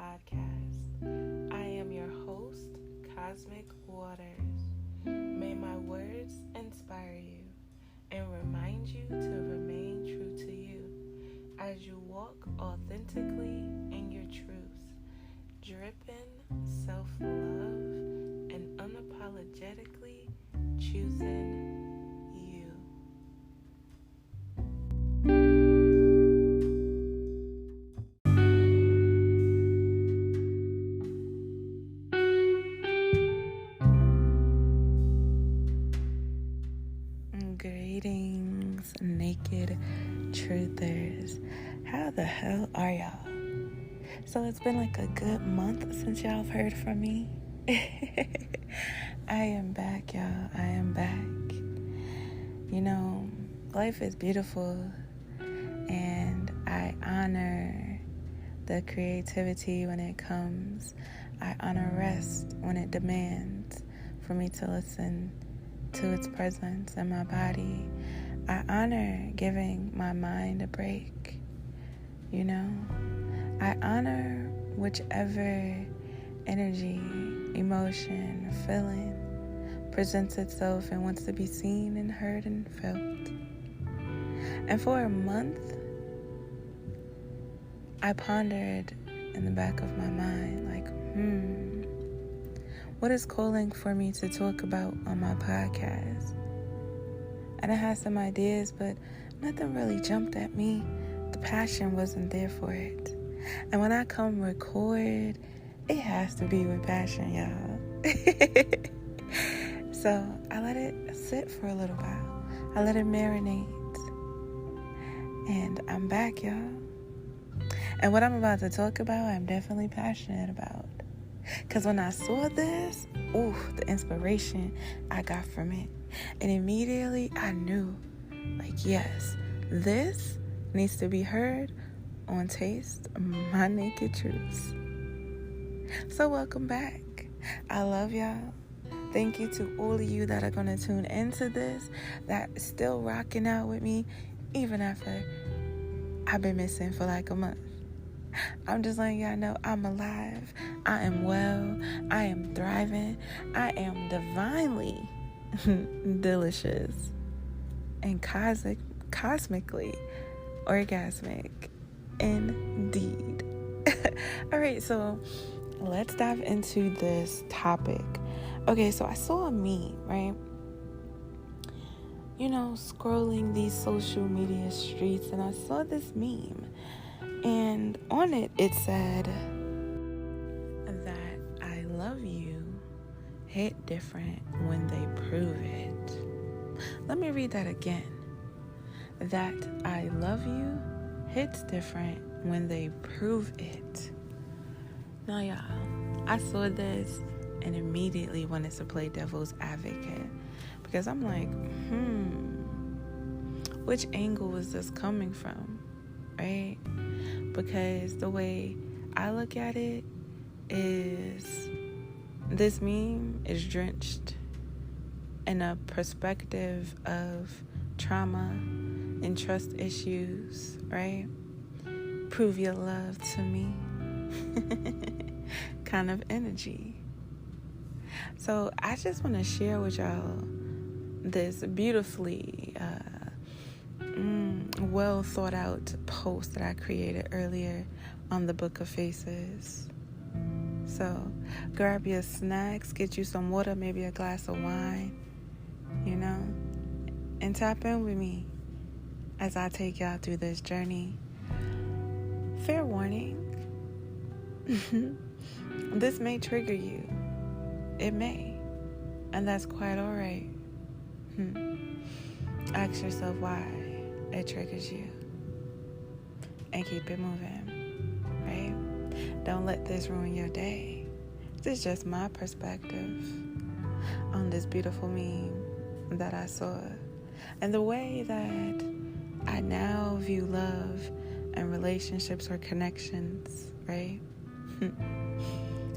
podcast. I am your host, Cosmic Waters. May my words inspire you and remind you to remain true to you as you walk authentically in your truth, dripping self-love and unapologetically choosing you. Greetings, naked truthers. How the hell are y'all? So it's been like a good month since y'all have heard from me. I am back, y'all. I am back. You know, life is beautiful, and I honor the creativity when it comes. I honor rest when it demands for me to listen to its presence in my body. I honor giving my mind a break. You know, I honor whichever energy, emotion, feeling presents itself and wants to be seen and heard and felt. And for a month, I pondered in the back of my mind, like, what is calling for me to talk about on my podcast? And I had some ideas, but nothing really jumped at me. The passion wasn't there for it. And when I come record, it has to be with passion, y'all. So I let it sit for a little while. I let it marinate. And I'm back, y'all. And what I'm about to talk about, I'm definitely passionate about. Because when I saw this, the inspiration I got from it. And immediately I knew, like, yes, this needs to be heard on Taste My Naked Truths. So welcome back. I love y'all. Thank you to all of you that are going to tune into this, that is still rocking out with me, even after I've been missing for like a month. I'm just letting y'all know I'm alive. I am well. I am thriving. I am divinely delicious and cosmically orgasmic indeed. All right, so let's dive into this topic. Okay, so I saw a meme, right? You know, scrolling these social media streets, and I saw this meme. And on it, it said that I love you hit different when they prove it. Let me read that again. That I love you hits different when they prove it. Now, y'all, I saw this and immediately wanted to play devil's advocate. Because I'm like, which angle is this coming from, right? Because the way I look at it is this meme is drenched in a perspective of trauma and trust issues, right? Prove your love to me kind of energy. So I just want to share with y'all this beautifully well thought out post that I created earlier on the Book of Faces. So grab your snacks, get you some water, maybe a glass of wine, you know, and tap in with me as I take y'all through this journey. Fair warning, this may trigger you. It may, and that's quite all right. Ask yourself why it triggers you and keep it moving, right? Don't let this ruin your day. This is just my perspective on this beautiful meme that I saw and the way that I now view love and relationships or connections, right?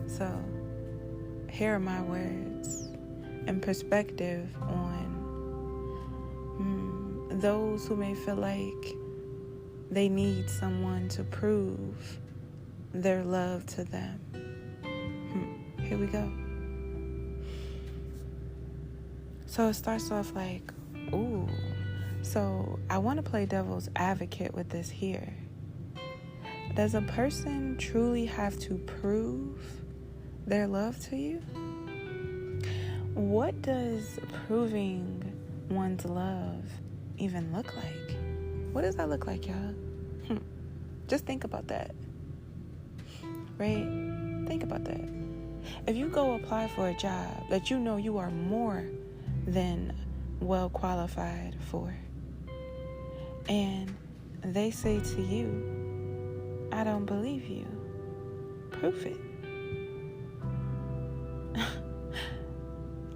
So here are my words and perspective on those who may feel like they need someone to prove their love to them. Here we go. So it starts off like, ooh. So I want to play devil's advocate with this here. Does a person truly have to prove their love to you? What does proving one's love even look like? What does that look like, y'all? Just think about that. Right? Think about that. If you go apply for a job that you know you are more than well qualified for, and they say to you, I don't believe you, prove it.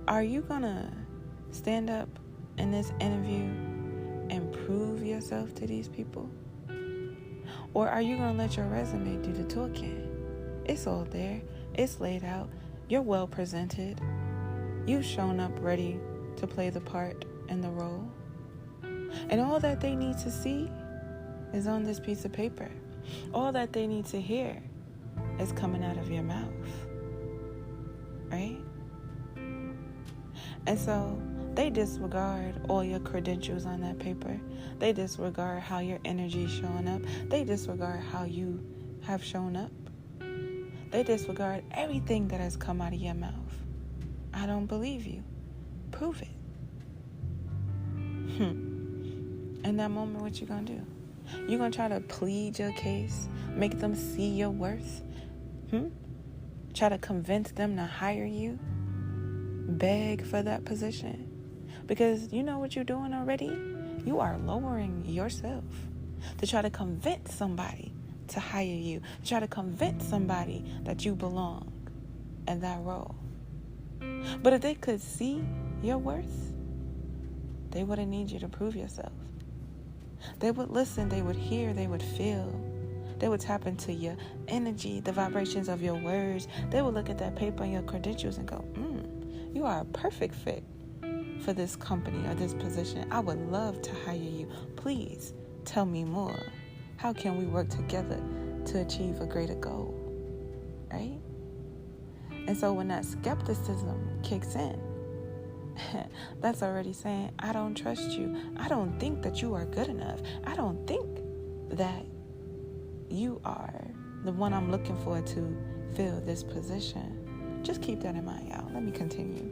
Are you gonna stand up in this interview and prove yourself to these people? Or are you gonna let your resume do the talking? It's all there. It's laid out. You're well presented. You've shown up ready to play the part and the role. And all that they need to see is on this piece of paper. All that they need to hear is coming out of your mouth. Right? And so they disregard all your credentials on that paper. They disregard how your energy is showing up. They disregard how you have shown up. They disregard everything that has come out of your mouth. I don't believe you. Prove it. In that moment, what you gonna do? You gonna try to plead your case? Make them see your worth? Try to convince them to hire you? Beg for that position? Because you know what you're doing already? You are lowering yourself to try to convince somebody to hire you, to try to convince somebody that you belong in that role. But if they could see your worth, they wouldn't need you to prove yourself. They would listen, they would hear, they would feel. They would tap into your energy, the vibrations of your words. They would look at that paper and your credentials and go, you are a perfect fit for this company or this position. I would love to hire you. Please tell me more. How can we work together to achieve a greater goal? Right? And so when that skepticism kicks in, that's already saying, I don't trust you. I don't think that you are good enough. I don't think that you are the one I'm looking for to fill this position. Just keep that in mind, y'all. Let me continue.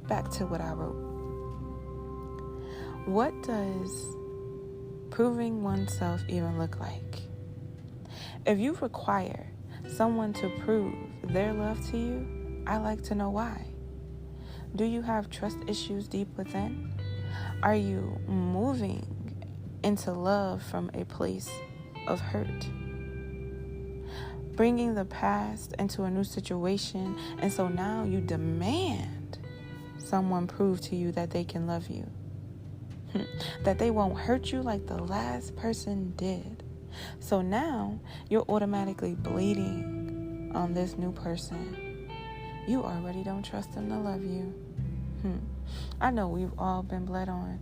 Back to what I wrote. What does proving oneself even look like? If you require someone to prove their love to you, I like to know why. Do you have trust issues deep within? Are you moving into love from a place of hurt? Bringing the past into a new situation, and so now you demand someone prove to you that they can love you. That they won't hurt you like the last person did. So now you're automatically bleeding on this new person. You already don't trust them to love you. I know we've all been bled on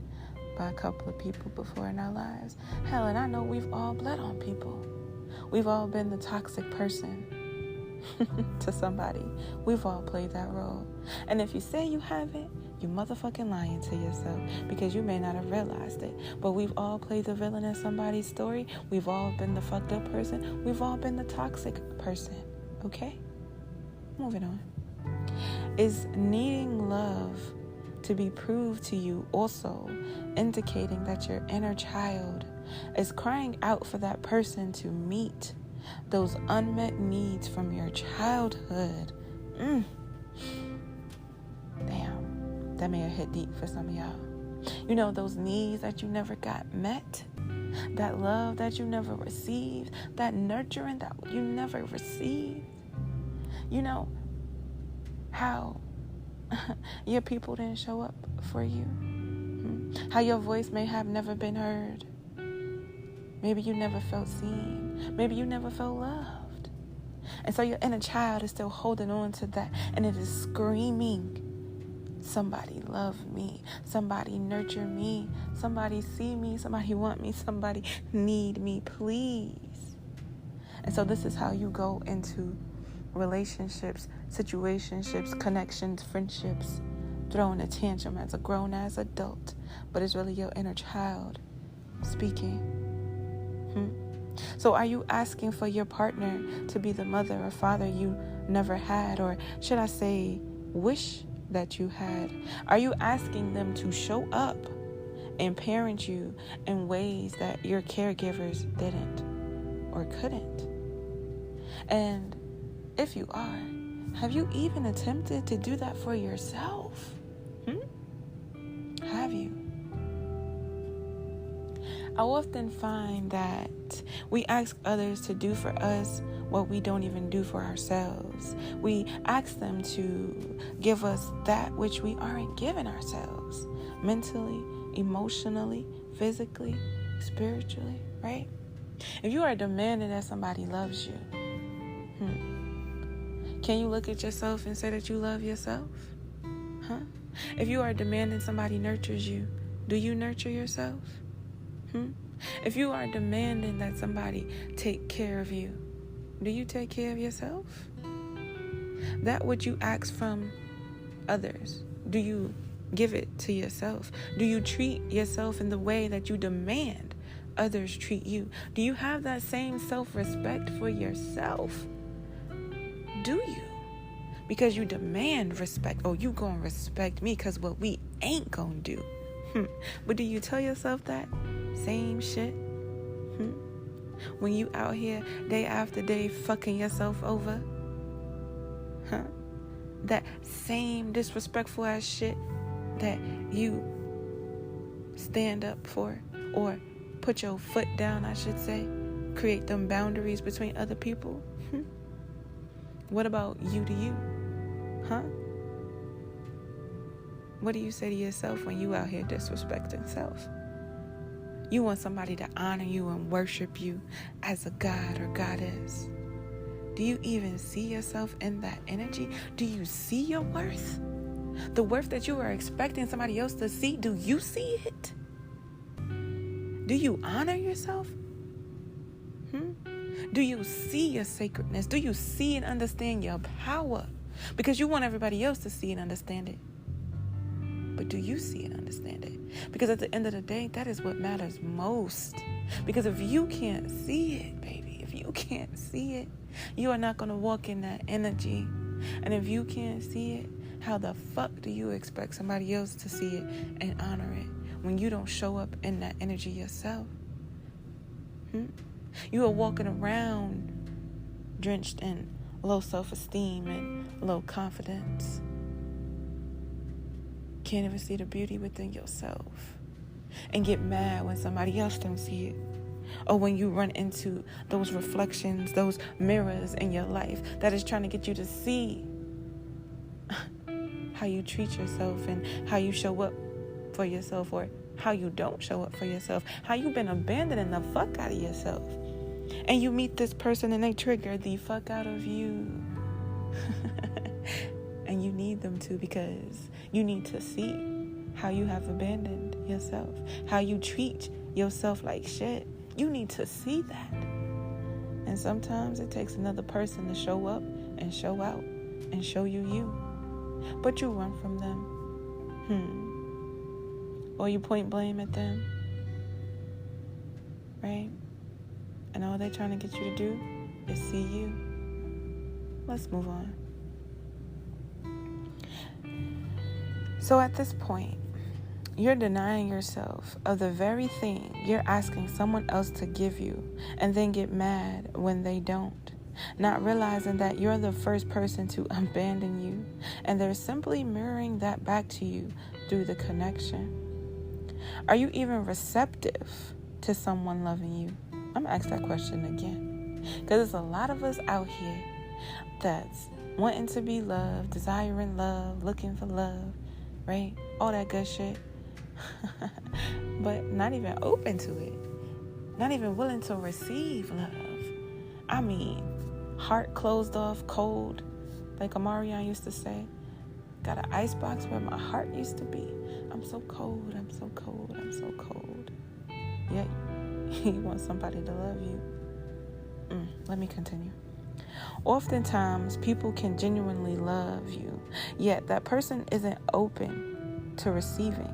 by a couple of people before in our lives. Hell, and I know we've all bled on people. We've all been the toxic person to somebody. We've all played that role. And if you say you haven't, you motherfucking lying to yourself, because you may not have realized it. But we've all played the villain in somebody's story. We've all been the fucked up person. We've all been the toxic person. Okay? Moving on. Is needing love to be proved to you also indicating that your inner child is crying out for that person to meet those unmet needs from your childhood? Damn, that may have hit deep for some of y'all. You know, those needs that you never got met, that love that you never received, that nurturing that you never received. You know how your people didn't show up for you, how your voice may have never been heard. Maybe you never felt seen. Maybe you never felt loved. And so your inner child is still holding on to that, and it is screaming, somebody love me, somebody nurture me, somebody see me, somebody want me, somebody need me, please. And so this is how you go into relationships, situationships, connections, friendships, throwing a tantrum as a grown-ass adult, but it's really your inner child speaking. So are you asking for your partner to be the mother or father you never had, or should I say wish that you had? Are you asking them to show up and parent you in ways that your caregivers didn't or couldn't? And if you are, have you even attempted to do that for yourself? Have you? I often find that we ask others to do for us what we don't even do for ourselves. We ask them to give us that which we aren't giving ourselves, mentally, emotionally, physically, spiritually, right? If you are demanding that somebody loves you, can you look at yourself and say that you love yourself? If you are demanding somebody nurtures you, do you nurture yourself? If you are demanding that somebody take care of you, do you take care of yourself? That which you ask from others, do you give it to yourself? Do you treat yourself in the way that you demand others treat you? Do you have that same self-respect for yourself? Do you? Because you demand respect. Oh, you gonna respect me because what we ain't gonna do. But do you tell yourself that same shit? When you out here day after day fucking yourself over? That same disrespectful ass shit that you stand up for, or put your foot down, I should say, create them boundaries between other people? What about you to you? What do you say to yourself when you out here disrespecting self? You want somebody to honor you and worship you as a god or goddess. Do you even see yourself in that energy? Do you see your worth? The worth that you are expecting somebody else to see, do you see it? Do you honor yourself? Do you see your sacredness? Do you see and understand your power? Because you want everybody else to see and understand it. But do you see and understand it? Because at the end of the day, that is what matters most. Because if you can't see it, baby, if you can't see it, you are not going to walk in that energy. And if you can't see it, how the fuck do you expect somebody else to see it and honor it when you don't show up in that energy yourself? You are walking around drenched in low self-esteem and low confidence. Can't even see the beauty within yourself, and get mad when somebody else don't see it, or when you run into those reflections, those mirrors in your life that is trying to get you to see how you treat yourself and how you show up for yourself, or how you don't show up for yourself, how you've been abandoning the fuck out of yourself, and you meet this person and they trigger the fuck out of you. And you need them to, because you need to see how you have abandoned yourself, how you treat yourself like shit. You need to see that. And sometimes it takes another person to show up and show out and show you you. But you run from them. Or you point blame at them. Right? And all they're trying to get you to do is see you. Let's move on. So at this point, you're denying yourself of the very thing you're asking someone else to give you, and then get mad when they don't, not realizing that you're the first person to abandon you, and they're simply mirroring that back to you through the connection. Are you even receptive to someone loving you? I'm gonna ask that question again, because there's a lot of us out here that's wanting to be loved, desiring love, looking for love, right? All that good shit. But not even open to it. Not even willing to receive love. I mean, heart closed off, cold, like Amarian used to say. Got an icebox where my heart used to be. I'm so cold, I'm so cold, I'm so cold. Yet, you want somebody to love you. Let me continue. Oftentimes, people can genuinely love you, yet that person isn't open to receiving.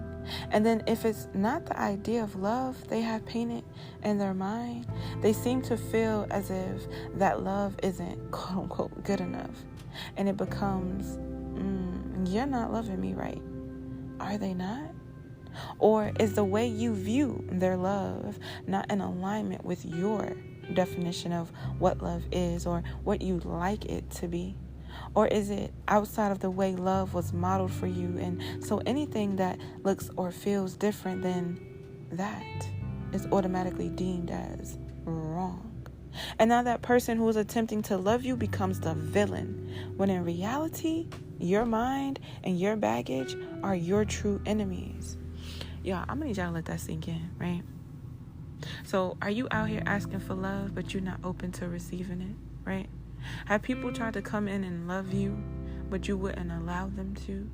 And then if it's not the idea of love they have painted in their mind, they seem to feel as if that love isn't quote unquote good enough. And it becomes, you're not loving me right. Are they not? Or is the way you view their love not in alignment with your definition of what love is or what you'd like it to be? Or is it outside of the way love was modeled for you, and so anything that looks or feels different than that is automatically deemed as wrong? And now that person who is attempting to love you becomes the villain, when in reality, your mind and your baggage are your true enemies. Y'all, I'm gonna need y'all to let that sink in, right? So are you out here asking for love, but you're not open to receiving it, right? Have people tried to come in and love you, but you wouldn't allow them to?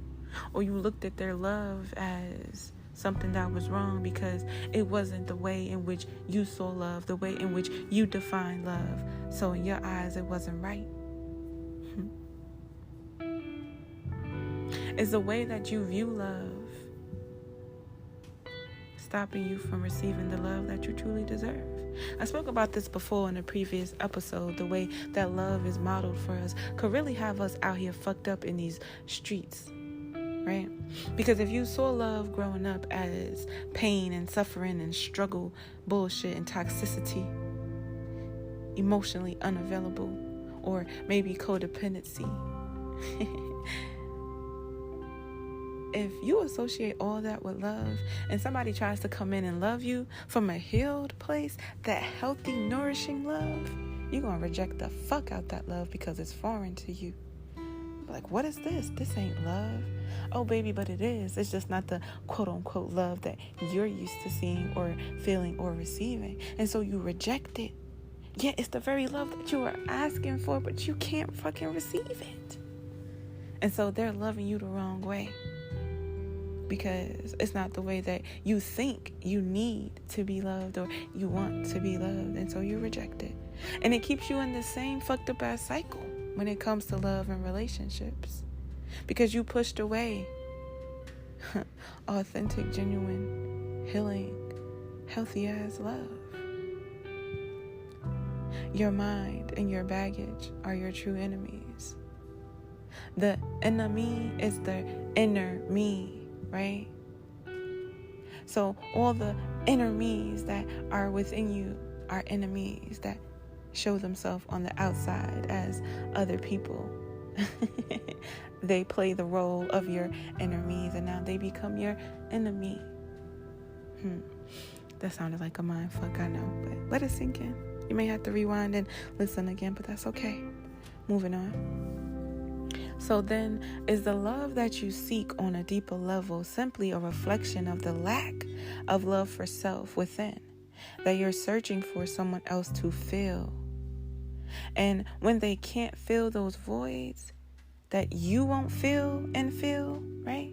Or you looked at their love as something that was wrong because it wasn't the way in which you saw love, the way in which you defined love. So in your eyes, it wasn't right. Is the way that you view love stopping you from receiving the love that you truly deserve? I spoke about this before in a previous episode. The way that love is modeled for us could really have us out here fucked up in these streets, right? Because if you saw love growing up as pain and suffering and struggle, bullshit and toxicity, emotionally unavailable, or maybe codependency, if you associate all that with love and somebody tries to come in and love you from a healed place, that healthy, nourishing love, you're going to reject the fuck out that love because it's foreign to you. Like, what is this? This ain't love. Oh, baby, but it is. It's just not the quote-unquote love that you're used to seeing or feeling or receiving. And so you reject it. Yeah, it's the very love that you are asking for, but you can't fucking receive it. And so they're loving you the wrong way, because it's not the way that you think you need to be loved or you want to be loved. And so you reject it. And it keeps you in the same fucked up ass cycle when it comes to love and relationships, because you pushed away authentic, genuine, healing, healthy ass love. Your mind and your baggage are your true enemies. The enemy is the inner me, right? So all the inner me's that are within you are enemies that show themselves on the outside as other people. They play the role of your inner me's, and now they become your enemy. That sounded like a mind fuck, I know, but let it sink in. You may have to rewind and listen again, but that's okay. Moving on. So then, is the love that you seek on a deeper level simply a reflection of the lack of love for self within, that you're searching for someone else to fill? And when they can't fill those voids, that you won't feel and feel, right?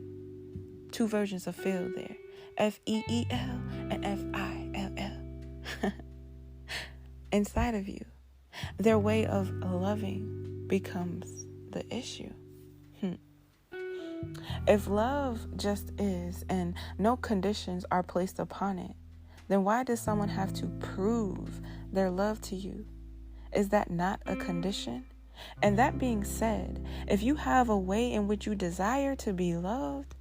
Two versions of feel there. F-E-E-L and F-I-L-L. Inside of you, their way of loving becomes the issue. If love just is and no conditions are placed upon it, then why does someone have to prove their love to you? Is that not a condition? And that being said, if you have a way in which you desire to be loved,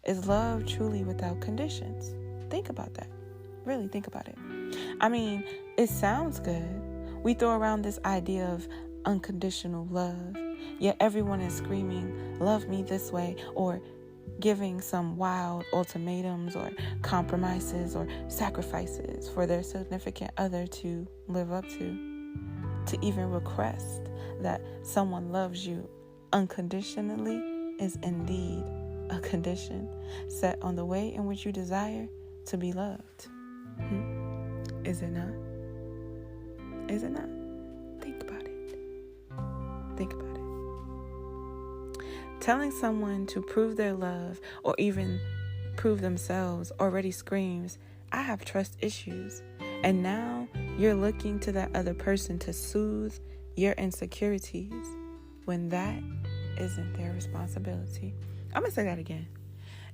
is love truly without conditions? Think about that. Really think about it. I mean, it sounds good. We throw around this idea of unconditional love, yet everyone is screaming, love me this way, or giving some wild ultimatums or compromises or sacrifices for their significant other to live up to even request that someone loves you unconditionally is indeed a condition set on the way in which you desire to be loved. Is it not? Is it not? Think about it. Think about it. Telling someone to prove their love or even prove themselves already screams, I have trust issues. And now you're looking to that other person to soothe your insecurities when that isn't their responsibility. I'm going to say that again.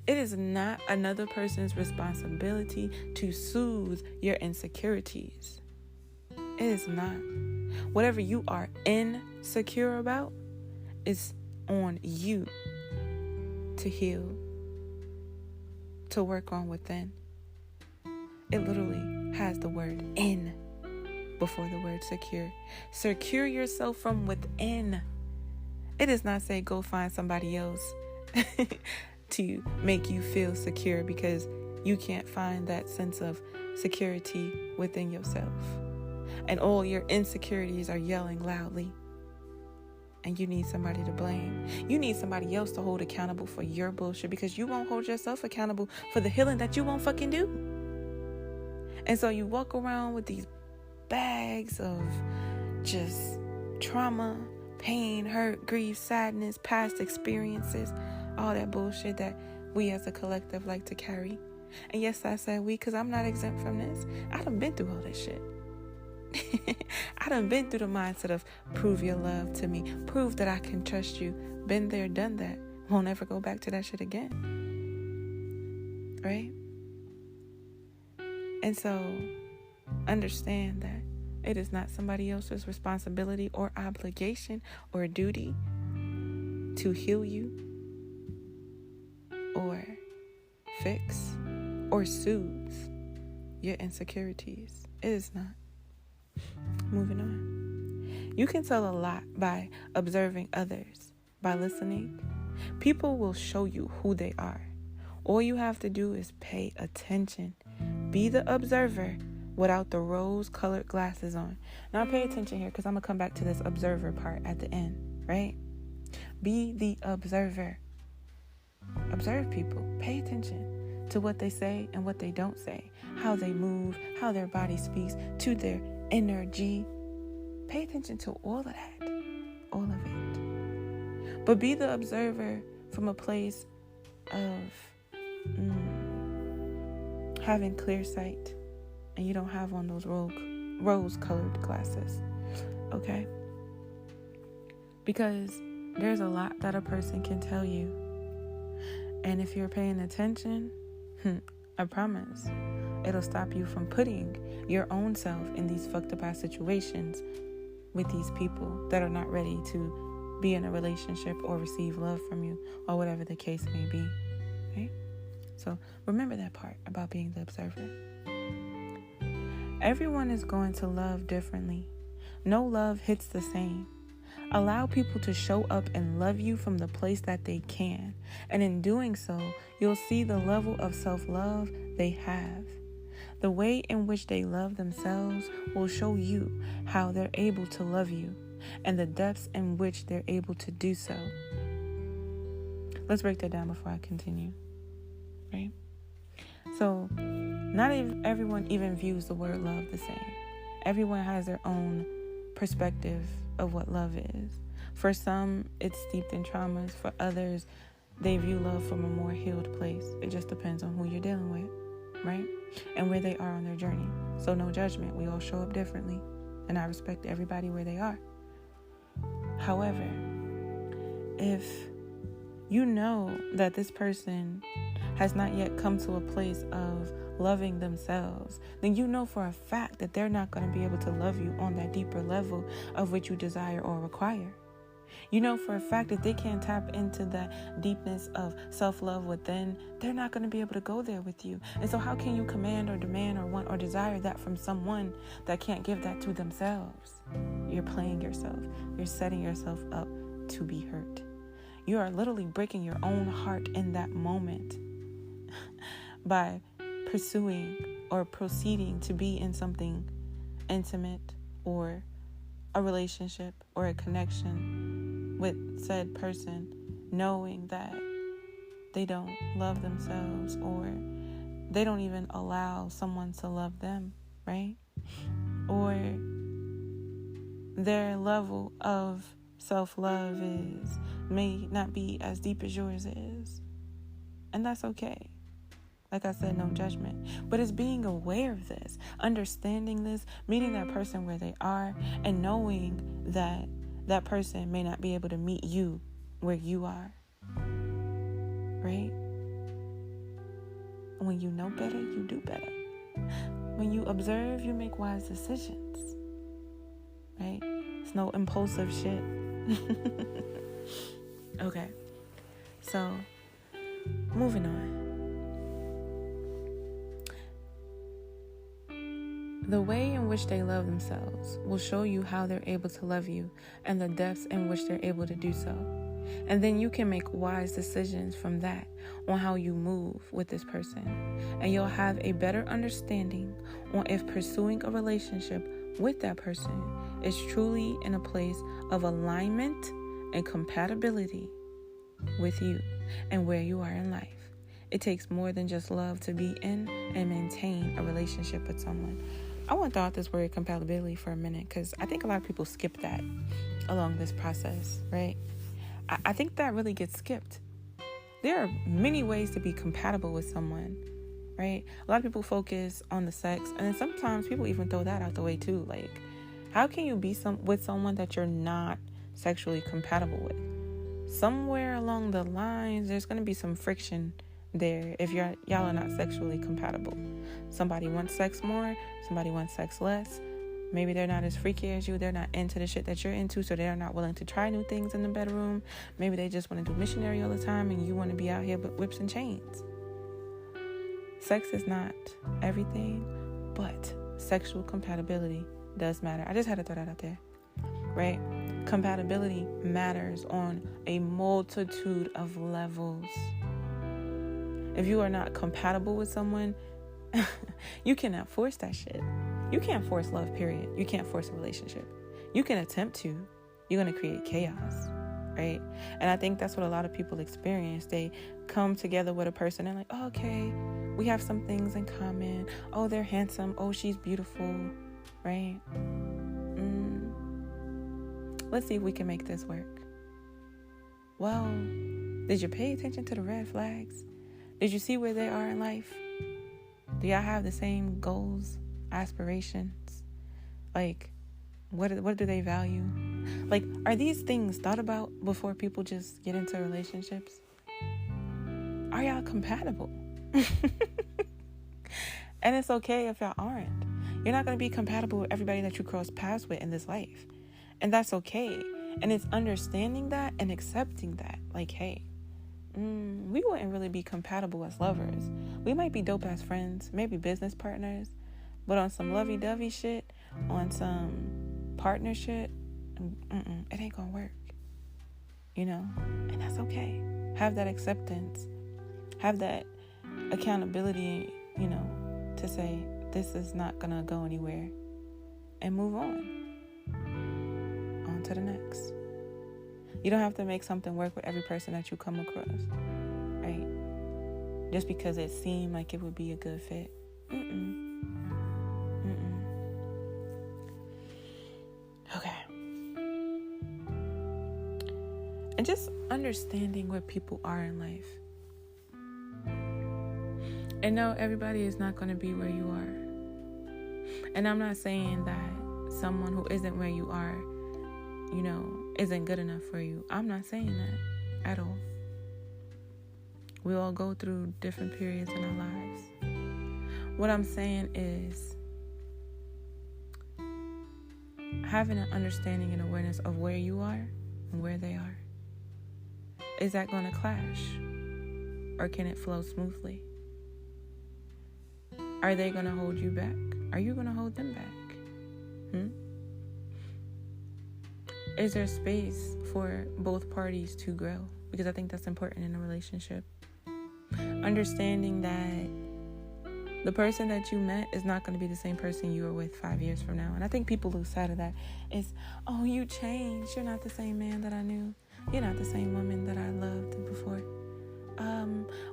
It is not another person's responsibility to soothe your insecurities. It is not. Whatever you are insecure about is on you to heal, to work on within. It literally has the word in before the word secure. Secure yourself from within. It does not say go find somebody else to make you feel secure, because you can't find that sense of security within yourself. And all your insecurities are yelling loudly. And you need somebody to blame. You need somebody else to hold accountable for your bullshit, because you won't hold yourself accountable for the healing that you won't fucking do. And so you walk around with these bags of just trauma, pain, hurt, grief, sadness, past experiences, all that bullshit that we as a collective like to carry. And yes, I said we, because I'm not exempt from this. I done been through all this shit. I done been through the mindset of prove your love to me, prove that I can trust you. Been there, done that. Won't ever go back to that shit again. Right? And so understand that it is not somebody else's responsibility or obligation or duty to heal you or fix or soothe your insecurities. It is not. Moving on. You can tell a lot by observing others, by listening. People will show you who they are. All you have to do is pay attention. Be the observer without the rose-colored glasses on. Now pay attention here, because I'm going to come back to this observer part at the end, right? Be the observer. Observe people. Pay attention to what they say and what they don't say, how they move, how their body speaks, to their energy. Pay attention to all of that, all of it. But be the observer from a place of having clear sight, and you don't have on those rose-colored glasses, okay? Because there's a lot that a person can tell you, and if you're paying attention, I promise, it'll stop you from putting your own self in these fucked up ass situations with these people that are not ready to be in a relationship or receive love from you, or whatever the case may be, right? So remember that part about being the observer. Everyone is going to love differently. No love hits the same. Allow people to show up and love you from the place that they can. And in doing so, you'll see the level of self-love they have. The way in which they love themselves will show you how they're able to love you, and the depths in which they're able to do so. Let's break that down before I continue. Right? So, not everyone even views the word love the same. Everyone has their own perspective of what love is. For some, it's steeped in traumas. For others, they view love from a more healed place. It just depends on who you're dealing with, right? And where they are on their journey. So no judgment. We all show up differently, and I respect everybody where they are. However, if you know that this person has not yet come to a place of loving themselves, then you know for a fact that they're not going to be able to love you on that deeper level of which you desire or require. You know for a fact that they can't tap into that deepness of self-love within, they're not going to be able to go there with you. And so how can you command or demand or want or desire that from someone that can't give that to themselves? You're playing yourself. You're setting yourself up to be hurt. You are literally breaking your own heart in that moment by pursuing or proceeding to be in something intimate or a relationship or a connection with said person, knowing that they don't love themselves or they don't even allow someone to love them, right? Or their level of self-love may not be as deep as yours is. And that's okay. Like I said, no judgment. But it's being aware of this, understanding this, meeting that person where they are, and knowing that that person may not be able to meet you where you are. Right? When you know better, you do better. When you observe, you make wise decisions. Right? It's no impulsive shit. Okay. So, moving on. The way in which they love themselves will show you how they're able to love you and the depths in which they're able to do so. And then you can make wise decisions from that on how you move with this person. And you'll have a better understanding on if pursuing a relationship with that person is truly in a place of alignment and compatibility with you and where you are in life. It takes more than just love to be in and maintain a relationship with someone. I want to throw out this word compatibility for a minute because I think a lot of people skip that along this process, right? I think that really gets skipped. There are many ways to be compatible with someone, right? A lot of people focus on the sex, and then sometimes people even throw that out the way too. Like, how can you be with someone that you're not sexually compatible with? Somewhere along the lines, there's going to be some friction there if y'all are not sexually compatible. Somebody wants sex more, somebody wants sex less. Maybe they're not as freaky as you, they're not into the shit that you're into, so they're not willing to try new things in the bedroom. Maybe they just want to do missionary all the time and you want to be out here with whips and chains. Sex is not everything, but sexual compatibility does matter. I just had to throw that out there, right? Compatibility matters on a multitude of levels. If you are not compatible with someone, you cannot force that shit. You can't force love, period. You can't force a relationship. You can attempt to. You're going to create chaos, right? And I think that's what a lot of people experience. They come together with a person and like, oh, okay, we have some things in common. Oh, they're handsome. Oh, she's beautiful, right? Let's see if we can make this work. Well, did you pay attention to the red flags? Did you see where they are in life? Do y'all have the same goals, aspirations? Like, what do they value? Like, are these things thought about before people just get into relationships? Are y'all compatible? And it's okay if y'all aren't. You're not going to be compatible with everybody that you cross paths with in this life. And that's okay. And it's understanding that and accepting that. Like, hey, we wouldn't really be compatible as lovers. We might be dope as friends, maybe business partners, but on some lovey-dovey shit, on some partnership, it ain't gonna work, and that's okay. Have that acceptance, have that accountability, to say this is not gonna go anywhere, and move on to the next. You don't have to make something work with every person that you come across, right? Just because it seemed like it would be a good fit. Okay. And just understanding where people are in life. And no, everybody is not going to be where you are. And I'm not saying that someone who isn't where you are, isn't good enough for you. I'm not saying that at all. We all go through different periods in our lives. What I'm saying is having an understanding and awareness of where you are and where they are. Is that going to clash? Or can it flow smoothly? Are they going to hold you back? Are you going to hold them back? Is there space for both parties to grow? Because I think that's important in a relationship. Understanding that the person that you met is not going to be the same person you were with 5 years from now. And I think people lose sight of that. It's, oh, you changed. You're not the same man that I knew. You're not the same woman that I loved before.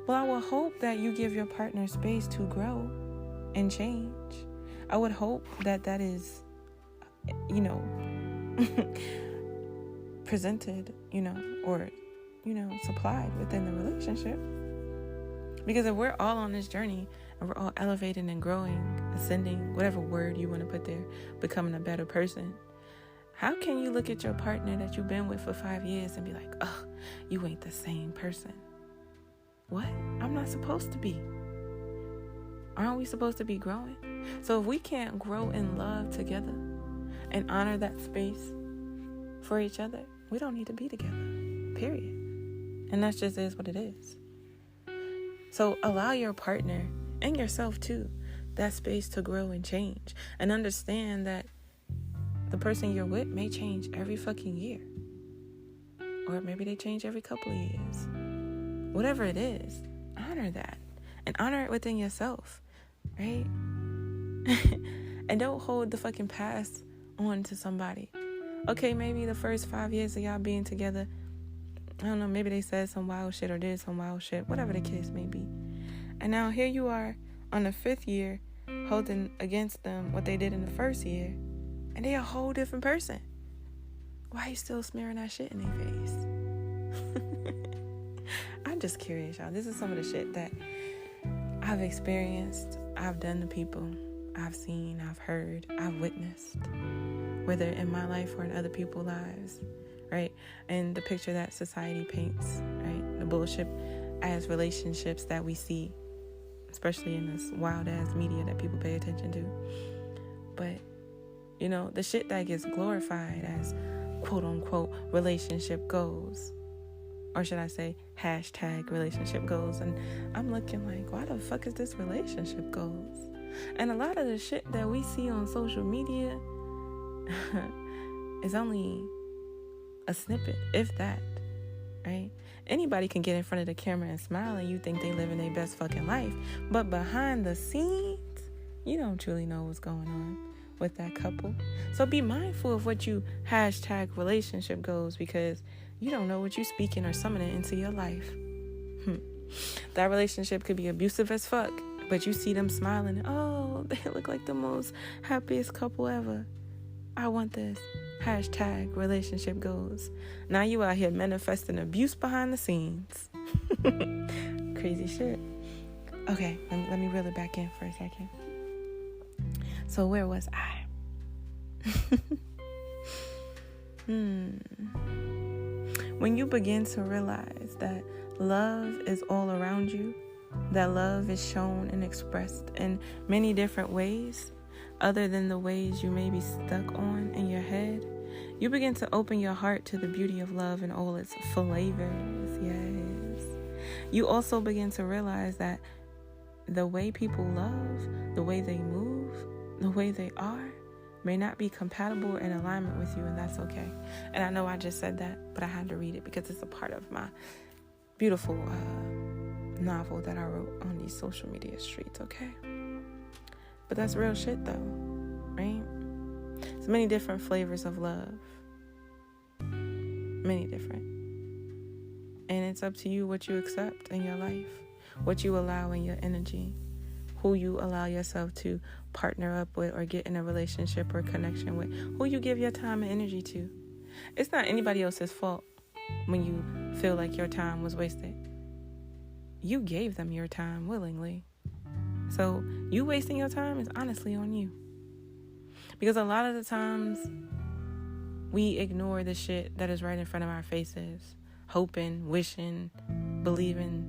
Well, I will hope that you give your partner space to grow and change. I would hope that is, presented, or, supplied within the relationship. Because if we're all on this journey and we're all elevating and growing, ascending, whatever word you want to put there, becoming a better person, how can you look at your partner that you've been with for 5 years and be like, oh, you ain't the same person? What? I'm not supposed to be. Aren't we supposed to be growing? So if we can't grow in love together and honor that space for each other, we don't need to be together, period. And that just is what it is. So allow your partner and yourself too that space to grow and change, and understand that the person you're with may change every fucking year, or maybe they change every couple of years. Whatever it is, honor that and honor it within yourself, right? And don't hold the fucking past on to somebody. Okay, maybe the first 5 years of y'all being together, I don't know, maybe they said some wild shit or did some wild shit, whatever the case may be. And now here you are on the 5th year holding against them what they did in the first year, and they a whole different person. Why are you still smearing that shit in their face? I'm just curious, y'all. This is some of the shit that I've experienced, I've done to people, I've seen, I've heard, I've witnessed, whether in my life or in other people's lives, right? And the picture that society paints, right? The bullshit as relationships that we see, especially in this wild ass media that people pay attention to. But, you know, the shit that gets glorified as quote unquote relationship goals, or should I say hashtag relationship goals, and I'm looking like, why the fuck is this relationship goals? And a lot of the shit that we see on social media is only a snippet, if that, right? Anybody can get in front of the camera and smile and you think they living their best fucking life, but behind the scenes, you don't truly know what's going on with that couple. So be mindful of what you hashtag relationship goals, because you don't know what you speaking or summoning into your life. That relationship could be abusive as fuck, but you see them smiling. Oh, they look like the most happiest couple ever. I want this. Hashtag relationship goals. Now you out here manifesting abuse behind the scenes. Crazy shit. Okay, let me reel it back in for a second. So where was I? When you begin to realize that love is all around you, that love is shown and expressed in many different ways, other than the ways you may be stuck on in your head, you begin to open your heart to the beauty of love in all its flavors. Yes. You also begin to realize that the way people love, the way they move, the way they are, may not be compatible or in alignment with you, and that's okay. And I know I just said that, but I had to read it because it's a part of my beautiful novel that I wrote on these social media streets, okay? But that's real shit though, right? There's many different flavors of love. Many different. And it's up to you what you accept in your life, what you allow in your energy, who you allow yourself to partner up with or get in a relationship or connection with, who you give your time and energy to. It's not anybody else's fault when you feel like your time was wasted. You gave them your time willingly. So you wasting your time is honestly on you. Because a lot of the times we ignore the shit that is right in front of our faces, hoping, wishing, believing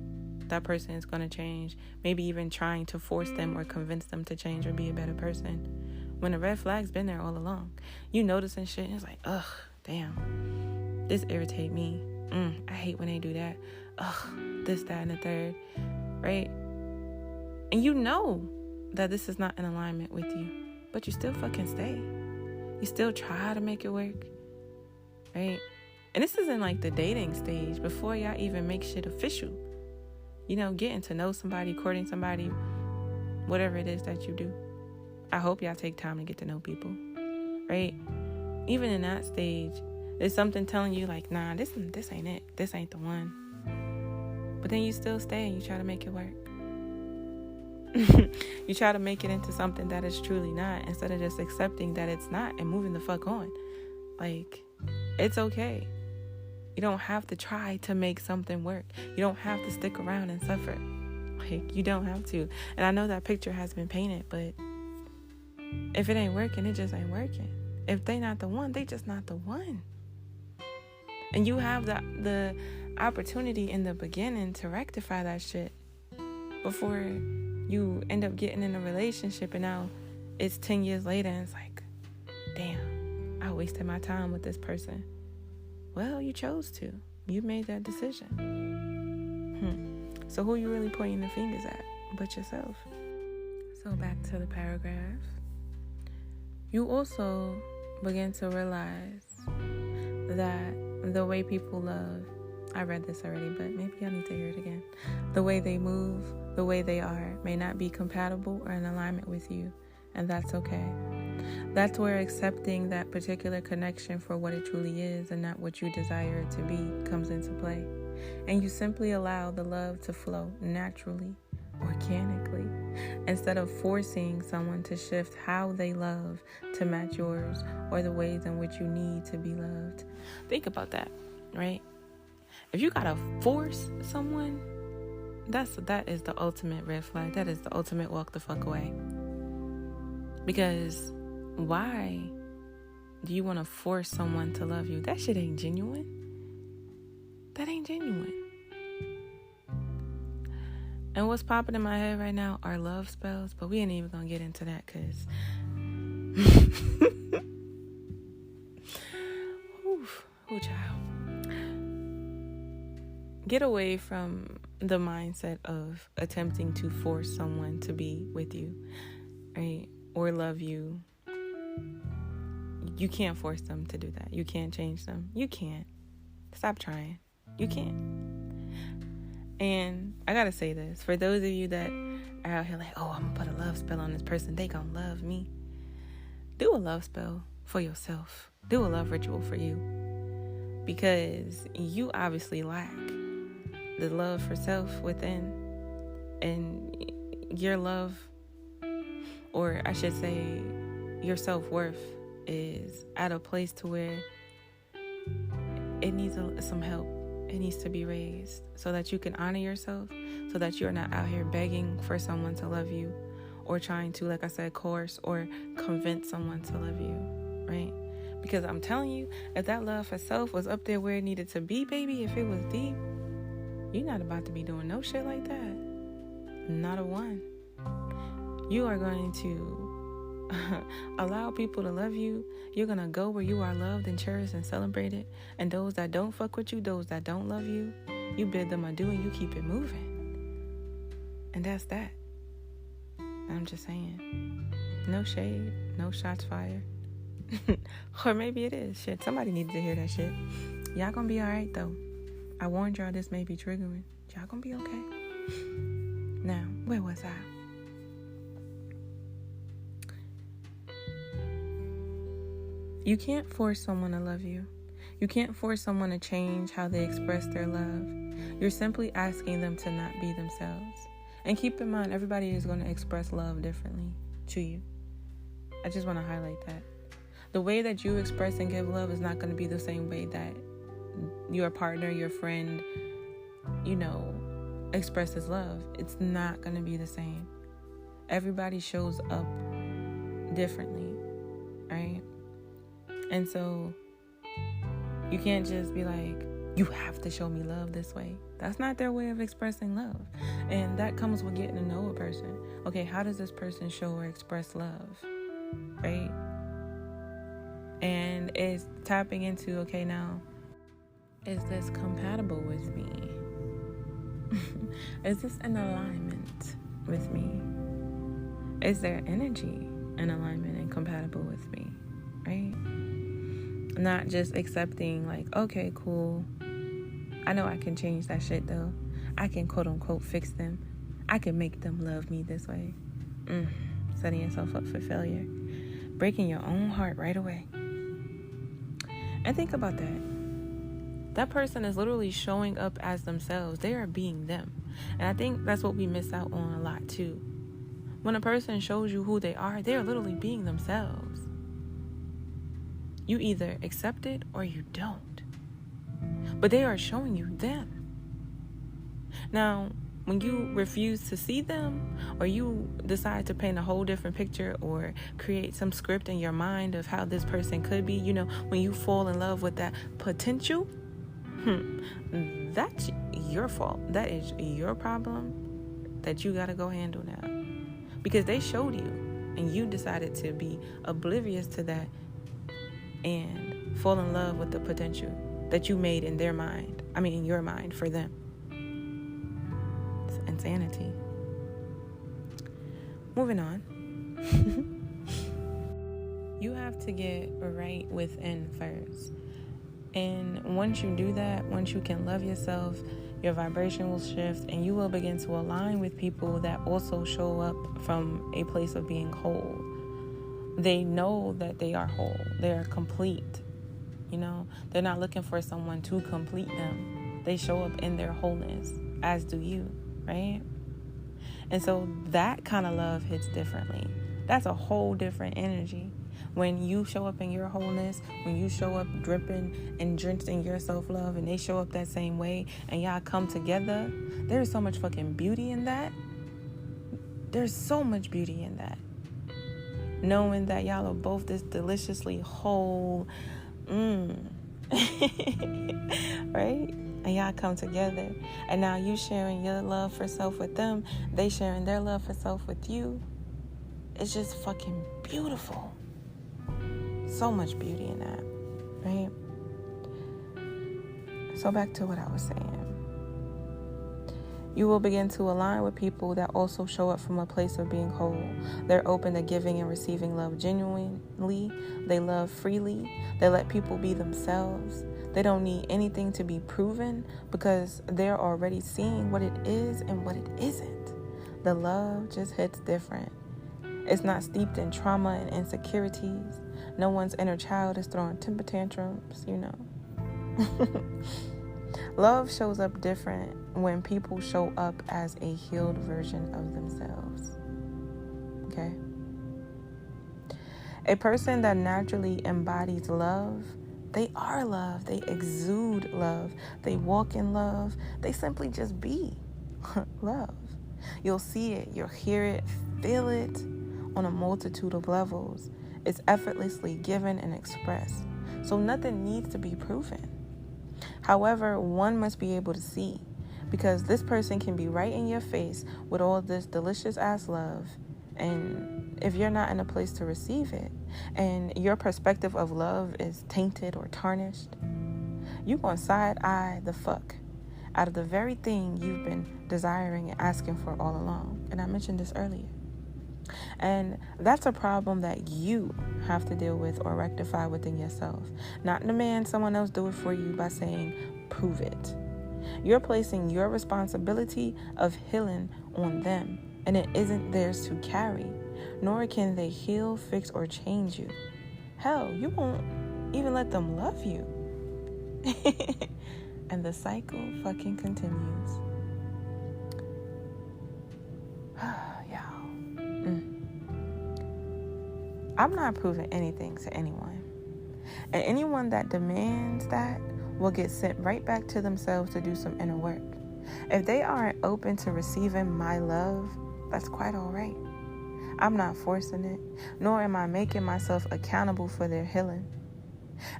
that person is going to change, maybe even trying to force them or convince them to change or be a better person, when the red flag's been there all along. You noticing shit and it's like, ugh, damn, this irritate me. I hate when they do that. Ugh, this, that, and the third, right? And you know that this is not in alignment with you, but you still fucking stay. You still try to make it work, right? And this isn't like the dating stage, before y'all even make shit official. You know, getting to know somebody, courting somebody, whatever it is that you do. I hope y'all take time to get to know people, right? Even in that stage, there's something telling you like, nah, this ain't it. This ain't the one. But then you still stay and you try to make it work. You try to make it into something that is truly not, instead of just accepting that it's not and moving the fuck on. Like, it's okay. You don't have to try to make something work. You don't have to stick around and suffer. Like, you don't have to. And I know that picture has been painted, but if it ain't working, it just ain't working. If they not the one, they just not the one. And you have the opportunity in the beginning to rectify that shit before you end up getting in a relationship, and now it's 10 years later and it's like, damn, I wasted my time with this person. Well, you chose to. You made that decision. So who you really pointing the fingers at but yourself? So back to the paragraph. You also begin to realize that the way people love, I read this already, but maybe I need to hear it again. The way they move, the way they are, may not be compatible or in alignment with you, and that's okay. That's where accepting that particular connection for what it truly is and not what you desire it to be comes into play. And you simply allow the love to flow naturally, organically, instead of forcing someone to shift how they love to match yours or the ways in which you need to be loved. Think about that, right? If you gotta force someone, that is the ultimate red flag. That is the ultimate walk the fuck away. Because why do you want to force someone to love you? That shit ain't genuine. That ain't genuine. And what's popping in my head right now are love spells, but we ain't even gonna get into that because ooh, child. Get away from the mindset of attempting to force someone to be with you, right? Or love you. You can't force them to do that. You can't change them. You can't. Stop trying. You can't. And I gotta say this, for those of you that are out here like, oh, I'm gonna put a love spell on this person, they gonna love me. Do a love spell for yourself. Do a love ritual for you. Because you obviously lack the love for self within, and your love, or I should say your self-worth, is at a place to where it needs some help. It needs to be raised so that you can honor yourself, so that you're not out here begging for someone to love you or trying to, like I said, coerce or convince someone to love you, right? Because I'm telling you, if that love for self was up there where it needed to be, baby, if it was deep, you're not about to be doing no shit like that. Not a one. You are going to allow people to love you. You're going to go where you are loved and cherished and celebrated. And those that don't fuck with you, those that don't love you, you bid them adieu and you keep it moving. And that's that. I'm just saying. No shade, no shots fired. Or maybe it is. Shit, somebody needed to hear that shit. Y'all gonna be alright though. I warned y'all this may be triggering. Y'all gonna be okay. Now, where was I? You can't force someone to love you. You can't force someone to change how they express their love. You're simply asking them to not be themselves. And keep in mind, everybody is going to express love differently to you. I just want to highlight that. The way that you express and give love is not going to be the same way that your partner, your friend, expresses love. It's not going to be the same. Everybody shows up differently, right? And so you can't just be like, you have to show me love this way. That's not their way of expressing love. And that comes with getting to know a person. Okay, how does this person show or express love? Right? And it's tapping into, okay, now, is this compatible with me? Is this in alignment with me? Is there energy in alignment and compatible with me? Right? Not just accepting like, okay, cool. I know I can change that shit though. I can quote unquote fix them. I can make them love me this way. Setting yourself up for failure. Breaking your own heart right away. And think about that. That person is literally showing up as themselves. They are being them. And I think that's what we miss out on a lot too. When a person shows you who they are, they're literally being themselves. You either accept it or you don't. But they are showing you them. Now, when you refuse to see them, or you decide to paint a whole different picture or create some script in your mind of how this person could be, when you fall in love with that potential, that's your fault. That is your problem that you got to go handle now. Because they showed you and you decided to be oblivious to that and fall in love with the potential that you made in in your mind for them. It's insanity. Moving on. You have to get right within first. And once you do that, once you can love yourself, your vibration will shift and you will begin to align with people that also show up from a place of being whole. They know that they are whole. They are complete. They're not looking for someone to complete them. They show up in their wholeness, as do you, right? And so that kind of love hits differently. That's a whole different energy. When you show up in your wholeness, when you show up dripping and drenched in your self-love, and they show up that same way, and y'all come together, there's so much fucking beauty in that. There's so much beauty in that. Knowing that y'all are both this deliciously whole, right? And y'all come together, and now you sharing your love for self with them, they sharing their love for self with you. It's just fucking beautiful. So much beauty in that, right? So back to what I was saying. You will begin to align with people that also show up from a place of being whole. They're open to giving and receiving love genuinely. They love freely. They let people be themselves. They don't need anything to be proven because they're already seeing what it is and what it isn't. The love just hits different. It's not steeped in trauma and insecurities. No one's inner child is throwing temper tantrums, Love shows up different when people show up as a healed version of themselves. Okay? A person that naturally embodies love, they are love. They exude love. They walk in love. They simply just be love. You'll see it. You'll hear it. Feel it on a multitude of levels. It's effortlessly given and expressed. So nothing needs to be proven. However, one must be able to see, because this person can be right in your face with all this delicious ass love, and if you're not in a place to receive it, and your perspective of love is tainted or tarnished, you're gonna side-eye the fuck out of the very thing you've been desiring and asking for all along. And I mentioned this earlier. And that's a problem that you have to deal with or rectify within yourself. Not demand someone else do it for you by saying, prove it. You're placing your responsibility of healing on them, and it isn't theirs to carry, nor can they heal, fix, or change you. Hell, you won't even let them love you. And the cycle fucking continues. I'm not proving anything to anyone. And anyone that demands that will get sent right back to themselves to do some inner work. If they aren't open to receiving my love, that's quite all right. I'm not forcing it, nor am I making myself accountable for their healing.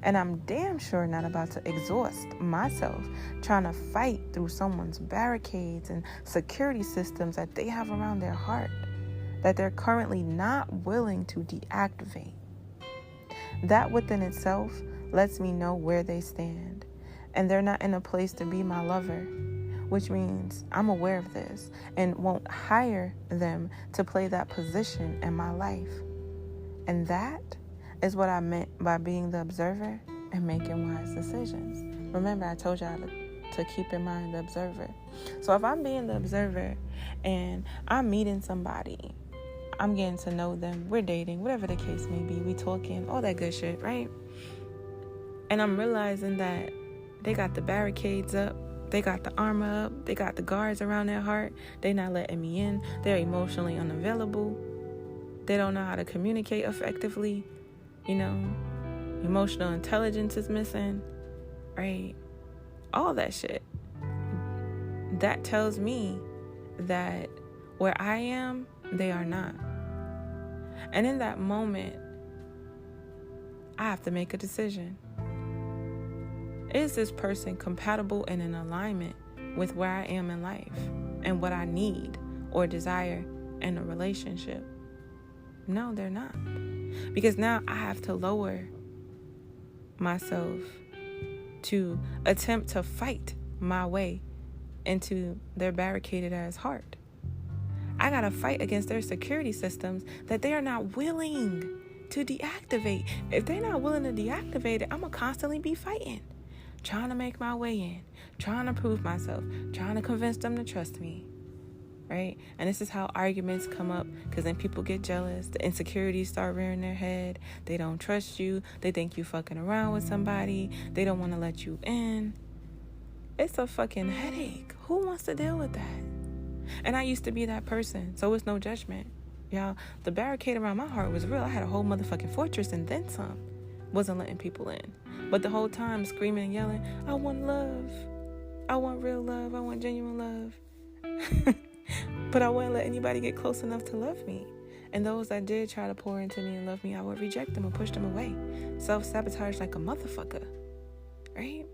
And I'm damn sure not about to exhaust myself trying to fight through someone's barricades and security systems that they have around their heart, that they're currently not willing to deactivate. That within itself lets me know where they stand, and they're not in a place to be my lover, which means I'm aware of this and won't hire them to play that position in my life. And that is what I meant by being the observer and making wise decisions. Remember, I told y'all to keep in mind the observer. So if I'm being the observer and I'm meeting somebody, I'm getting to know them, we're dating, whatever the case may be, we talking, all that good shit, right? And I'm realizing that they got the barricades up, they got the armor up, they got the guards around their heart, they not letting me in, they're emotionally unavailable, they don't know how to communicate effectively, emotional intelligence is missing, right? All that shit. That tells me that where I am, they are not. And in that moment, I have to make a decision. Is this person compatible and in alignment with where I am in life and what I need or desire in a relationship? No, they're not. Because now I have to lower myself to attempt to fight my way into their barricaded ass heart. I gotta fight against their security systems that they are not willing to deactivate. If they're not willing to deactivate it, I'm gonna constantly be fighting, trying to make my way in, trying to prove myself, trying to convince them to trust me, right? And this is how arguments come up, because then people get jealous, the insecurities start rearing their head, they don't trust you, they think you fucking around with somebody, they don't want to let you in. It's a fucking headache. Who wants to deal with that? And I used to be that person, so it's no judgment. Y'all, the barricade around my heart was real. I had a whole motherfucking fortress and then some. Wasn't letting people in. But the whole time screaming and yelling, I want love. I want real love. I want genuine love. But I wouldn't let anybody get close enough to love me. And those that did try to pour into me and love me, I would reject them and push them away. Self-sabotage like a motherfucker. Right?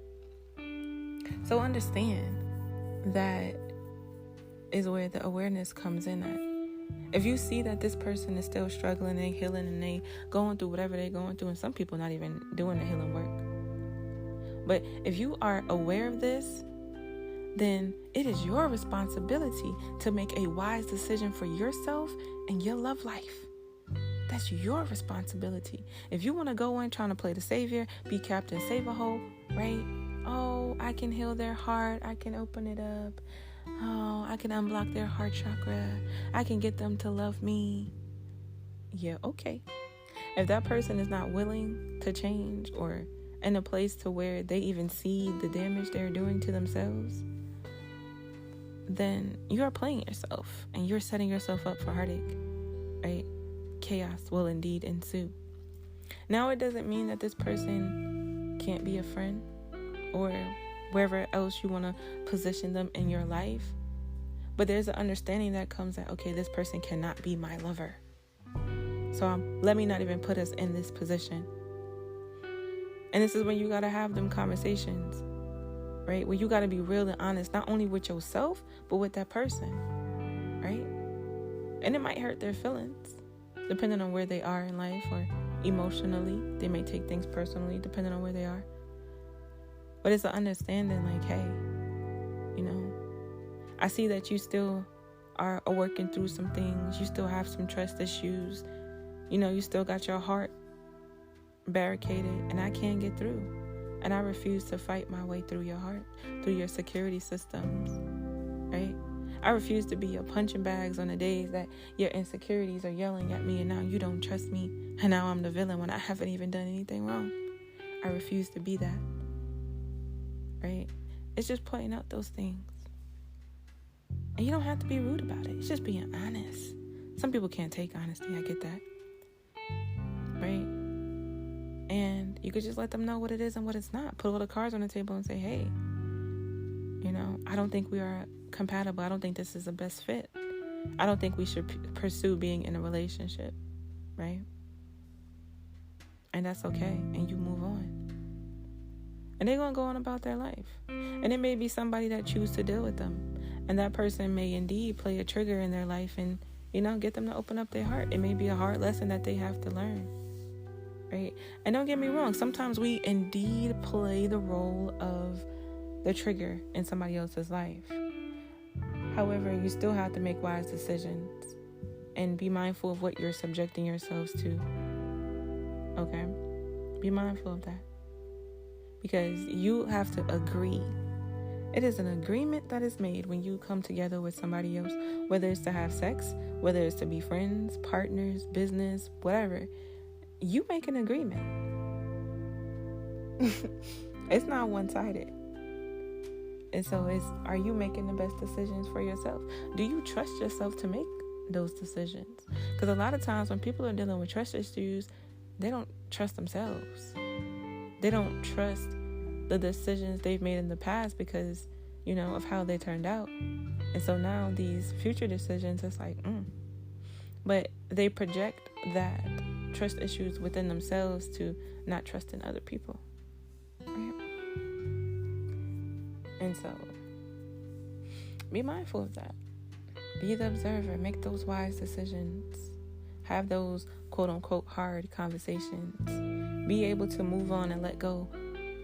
So understand that is where the awareness comes in at. If you see that this person is still struggling, they healing, and they going through whatever they're going through, and some people not even doing the healing work. But if you are aware of this, then it is your responsibility to make a wise decision for yourself and your love life. That's your responsibility. If you want to go in trying to play the savior, be Captain Save-A-Hole, right? Oh, I can heal their heart. I can open it up. Oh, I can unblock their heart chakra. I can get them to love me. Yeah, okay. If that person is not willing to change or in a place to where they even see the damage they're doing to themselves, then you are playing yourself and you're setting yourself up for heartache, right? Chaos will indeed ensue. Now, it doesn't mean that this person can't be a friend or wherever else you want to position them in your life. But there's an understanding that comes that, okay, this person cannot be my lover. So let me not even put us in this position. And this is when you got to have them conversations, right? Where you got to be real and honest, not only with yourself, but with that person, right? And it might hurt their feelings, depending on where they are in life or emotionally. They may take things personally, depending on where they are. But it's an understanding like, hey, I see that you still are working through some things. You still have some trust issues. You still got your heart barricaded, and I can't get through. And I refuse to fight my way through your heart, through your security systems, right? I refuse to be your punching bags on the days that your insecurities are yelling at me and now you don't trust me and now I'm the villain when I haven't even done anything wrong. I refuse to be that, right? It's just pointing out those things. And you don't have to be rude about it. It's just being honest. Some people can't take honesty. I get that, right? And you could just let them know what it is and what it's not. Put all the cards on the table and say, hey, I don't think we are compatible. I don't think this is the best fit. I don't think we should pursue being in a relationship, right? And that's okay. And you move on. And they're going to go on about their life. And it may be somebody that chooses to deal with them. And that person may indeed play a trigger in their life and, get them to open up their heart. It may be a hard lesson that they have to learn, right? And don't get me wrong. Sometimes we indeed play the role of the trigger in somebody else's life. However, you still have to make wise decisions and be mindful of what you're subjecting yourselves to. Okay? Be mindful of that. Because you have to agree. It is an agreement that is made when you come together with somebody else, whether it's to have sex, whether it's to be friends, partners, business, whatever. You make an agreement. It's not one-sided. And so are you making the best decisions for yourself? Do you trust yourself to make those decisions? Because a lot of times when people are dealing with trust issues, they don't trust themselves. They don't trust the decisions they've made in the past because, of how they turned out. And so now these future decisions, it's like, but they project that trust issues within themselves to not trust in other people. Right? And so be mindful of that. Be the observer. Make those wise decisions. Have those quote unquote hard conversations. Be able to move on and let go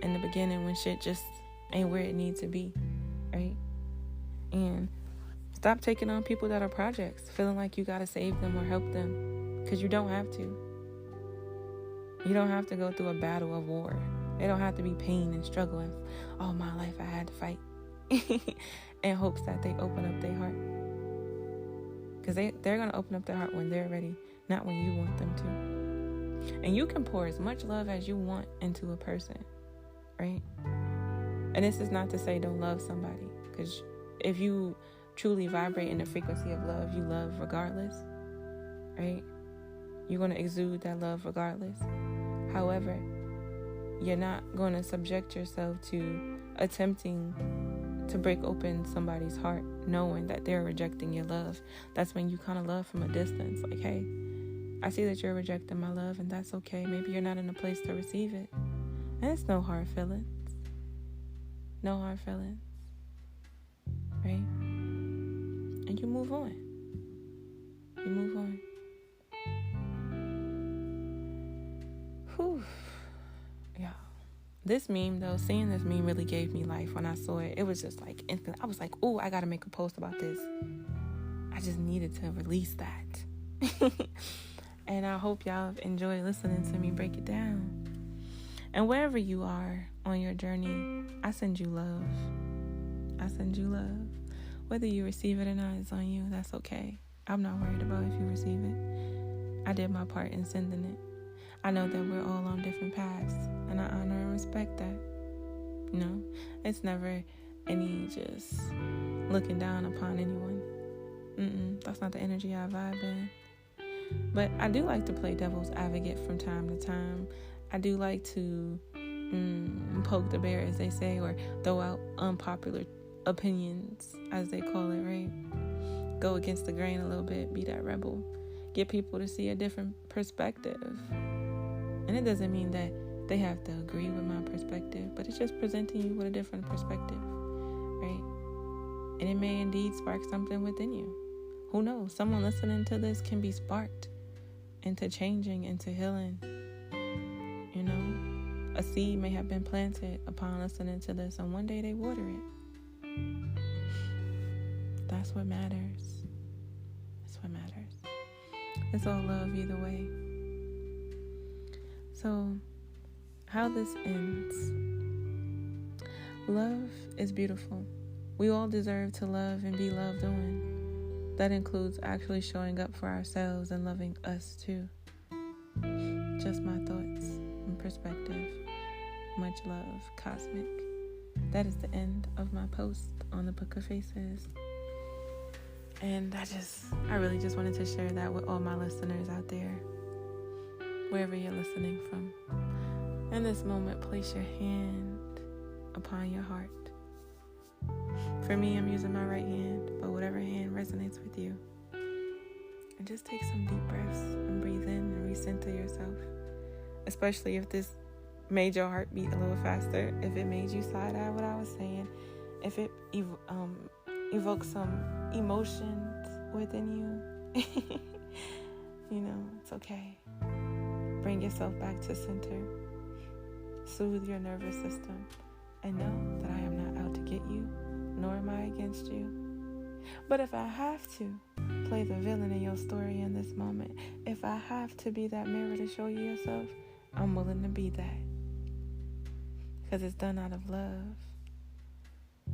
in the beginning when shit just ain't where it needs to be. Right? And stop taking on people that are projects, feeling like you gotta save them or help them, because you don't have to. You don't have to go through a battle of war. They don't have to be pain and struggle and all my life I had to fight in hopes that they open up their heart. Because they're going to open up their heart when they're ready, not when you want them to. And you can pour as much love as you want into a person, right? And this is not to say don't love somebody, because if you truly vibrate in the frequency of love, you love regardless, right? You're going to exude that love regardless. However, you're not going to subject yourself to attempting to break open somebody's heart, knowing that they're rejecting your love. That's when you kind of love from a distance. Like, hey, I see that you're rejecting my love, and that's okay. Maybe you're not in a place to receive it. And it's no hard feelings. No hard feelings. Right? And you move on. You move on. Whew. Yeah. This meme, though, seeing this meme really gave me life when I saw it. It was just like instant. I was like, oh, I got to make a post about this. I just needed to release that. And I hope y'all enjoy listening to me break it down. And wherever you are on your journey, I send you love. I send you love. Whether you receive it or not, it's on you. That's okay. I'm not worried about if you receive it. I did my part in sending it. I know that we're all on different paths, and I honor and respect that. You know, it's never any just looking down upon anyone. That's not the energy I vibe in. But I do like to play devil's advocate from time to time. I do like to poke the bear, as they say, or throw out unpopular opinions, as they call it, right? Go against the grain a little bit, be that rebel. Get people to see a different perspective. And it doesn't mean that they have to agree with my perspective, but it's just presenting you with a different perspective, right? And it may indeed spark something within you. Who knows? Someone listening to this can be sparked into changing, into healing. You know, a seed may have been planted upon listening to this, and one day they water it. That's what matters. That's what matters. It's all love either way. So, how this ends. Love is beautiful. We all deserve to love and be loved on. That includes actually showing up for ourselves and loving us too. Just my thoughts and perspective. Much love, Cosmic. That is the end of my post on the Book of Faces. And I really just wanted to share that with all my listeners out there, wherever you're listening from. In this moment, place your hand upon your heart. For me, I'm using my right hand, but whatever hand resonates with you. And just take some deep breaths and breathe in and recenter yourself. Especially if this made your heart beat a little faster, if it made you side-eye what I was saying, if it evokes some emotions within you. You know, it's okay. Bring yourself back to center. Soothe your nervous system. And know that I am not out to get you, nor am I against you. But if I have to play the villain in your story in this moment, if I have to be that mirror to show you yourself, I'm willing to be that. Because it's done out of love.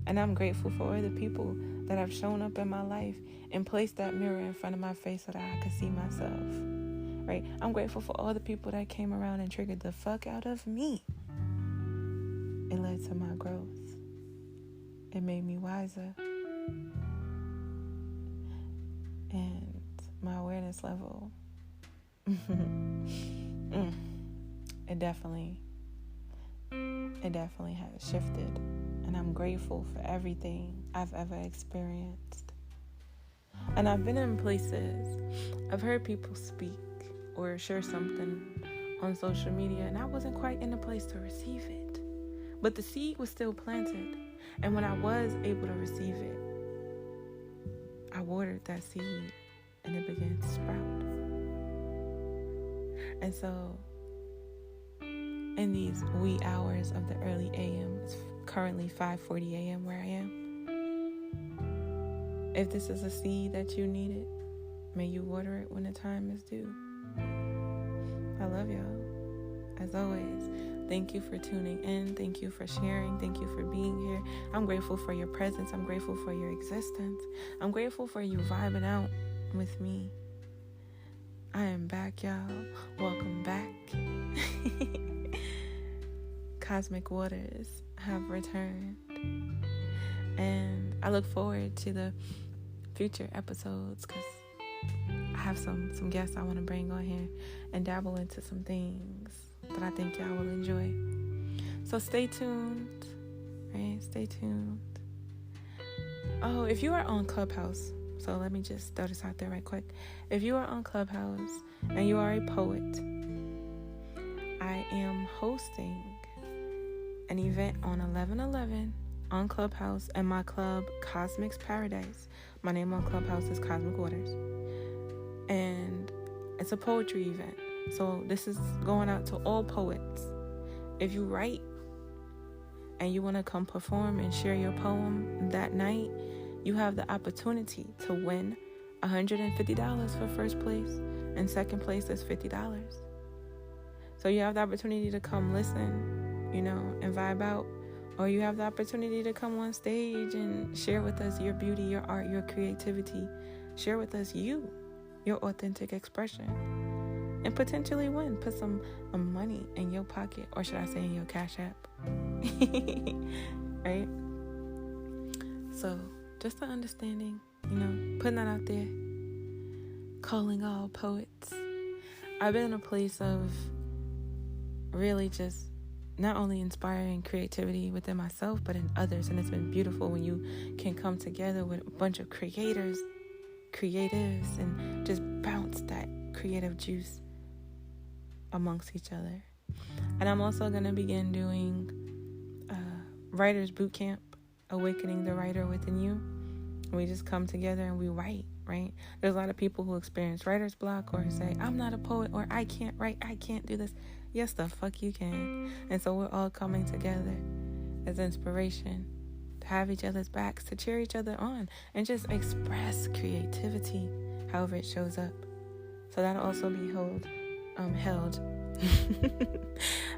And I'm grateful for all the people that have shown up in my life and placed that mirror in front of my face so that I could see myself. Right? I'm grateful for all the people that came around and triggered the fuck out of me. It led to my growth. It made me wiser. And my awareness level, it definitely has shifted. And I'm grateful for everything I've ever experienced. And I've been in places, I've heard people speak or share something on social media, and I wasn't quite in a place to receive it. But the seed was still planted. And when I was able to receive it, I watered that seed and it began to sprout. And so, in these wee hours of the early AM, it's currently 5:40 AM where I am. If this is a seed that you needed, may you water it when the time is due. I love y'all. As always, thank you for tuning in. Thank you for sharing. Thank you for being here. I'm grateful for your presence. I'm grateful for your existence. I'm grateful for you vibing out with me. I am back, y'all. Welcome back. Cosmic Waters have returned. And I look forward to the future episodes because I have some guests I want to bring on here and dabble into some things that I think y'all will enjoy. So stay tuned, right? Stay tuned. Oh, if you are on Clubhouse, so let me just throw this out there right quick. If you are on Clubhouse and you are a poet, I am hosting an event on 11/11 on Clubhouse and my club, Cosmic's Paradise. My name on Clubhouse is Cosmic Waters. And it's a poetry event. So this is going out to all poets. If you write and you want to come perform and share your poem that night, you have the opportunity to win $150 for first place, and second place is $50. So you have the opportunity to come listen, and vibe out, or you have the opportunity to come on stage and share with us your beauty, your art, your creativity. Share with us your authentic expression, and potentially win. Put some money in your pocket, or should I say in your Cash App. Right? So just an understanding, putting that out there, calling all poets. I've been in a place of really just not only inspiring creativity within myself, but in others. And it's been beautiful when you can come together with a bunch of creatives, and just bounce that creative juice amongst each other. And I'm also going to begin doing Writers Boot Camp, Awakening the Writer Within You. We just come together and we write, right? There's a lot of people who experience writer's block or say, I'm not a poet, or I can't write, I can't do this. Yes, the fuck you can. And so we're all coming together as inspiration, to have each other's backs, to cheer each other on, and just express creativity however it shows up. So that'll also be held.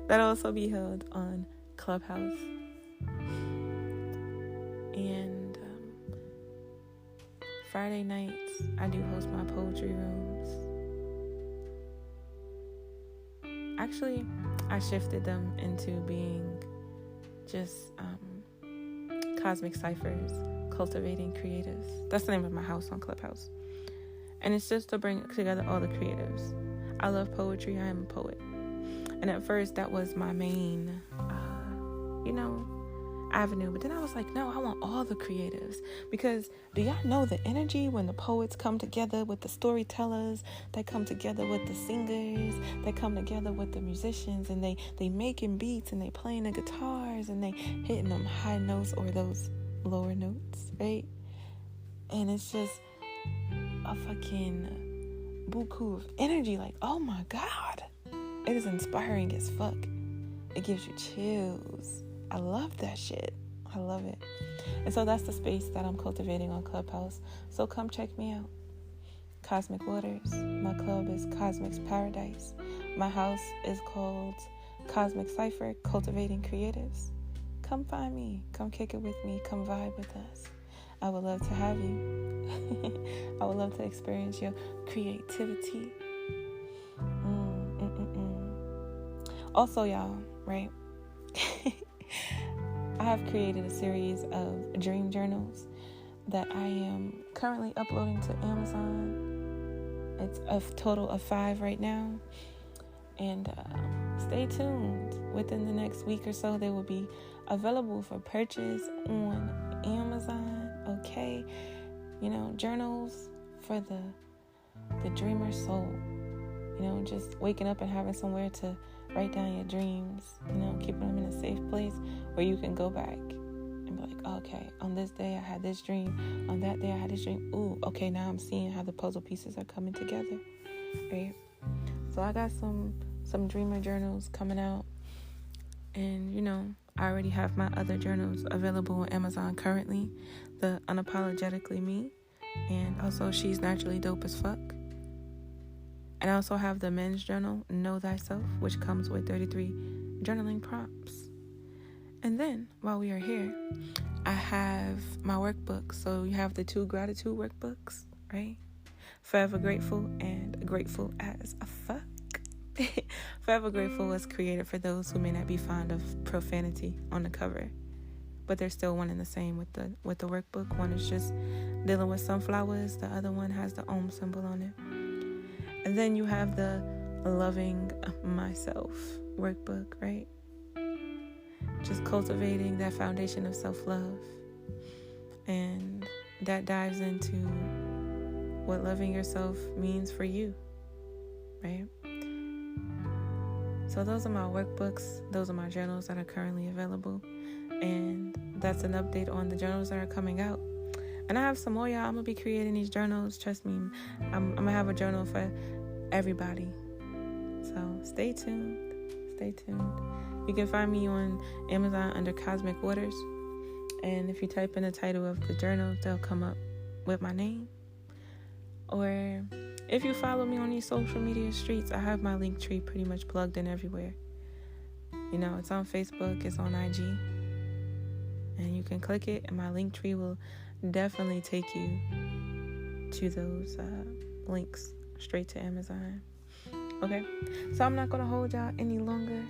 That'll also be held on Clubhouse. And Friday nights, I do host my poetry rooms. Actually, I shifted them into being just Cosmic Ciphers, Cultivating Creatives. That's the name of my house on Clubhouse. And it's just to bring together all the creatives. I love poetry. I am a poet. And at first, that was my main, avenue. But then I was like, no, I want all the creatives. Because do y'all know the energy when the poets come together with the storytellers, they come together with the singers, they come together with the musicians, and they making beats, and they playing the guitars, and they hitting them high notes or those lower notes, right? And it's just a fucking buku of energy. Like, oh my God, it is inspiring as fuck. It gives you chills. I love that shit. I love it. And so that's the space that I'm cultivating on Clubhouse. So come check me out. Cosmic Waters. My club is Cosmic's Paradise. My house is called Cosmic Cipher, Cultivating Creatives. Come find me. Come kick it with me. Come vibe with us. I would love to have you. I would love to experience your creativity. Also, y'all, right? I have created a series of dream journals that I am currently uploading to Amazon. It's a total of 5 right now. And stay tuned. Within the next week or so, they will be available for purchase on Amazon. Okay? Journals for the dreamer soul. Just waking up and having somewhere to write down your dreams, keeping them in a safe place where you can go back and be like, okay, on this day I had this dream, on that day I had this dream. Ooh, okay, now I'm seeing how the puzzle pieces are coming together, right? So I got some dreamer journals coming out, and I already have my other journals available on Amazon currently, the Unapologetically Me, and also She's Naturally Dope as Fuck. And I also have the men's journal, Know Thyself, which comes with 33 journaling prompts. And then, while we are here, I have my workbooks. So you have the 2 gratitude workbooks, right? Forever Grateful and Grateful as a Fuck. Forever Grateful was created for those who may not be fond of profanity on the cover, but they're still one and the same with the workbook. One is just dealing with sunflowers. The other one has the Om symbol on it. And then you have the Loving Myself workbook, right? Just cultivating that foundation of self-love. And that dives into what loving yourself means for you, right? So those are my workbooks. Those are my journals that are currently available. And that's an update on the journals that are coming out. And I have some more, y'all. I'm going to be creating these journals. Trust me, I'm going to have a journal for everybody. So stay tuned. Stay tuned. You can find me on Amazon under Cosmic Waters. And if you type in the title of the journal, they'll come up with my name. Or if you follow me on these social media streets, I have my link tree pretty much plugged in everywhere. It's on Facebook, it's on IG. And you can click it, and my link tree will definitely take you to those links straight to Amazon. Okay, so I'm not going to hold y'all any longer.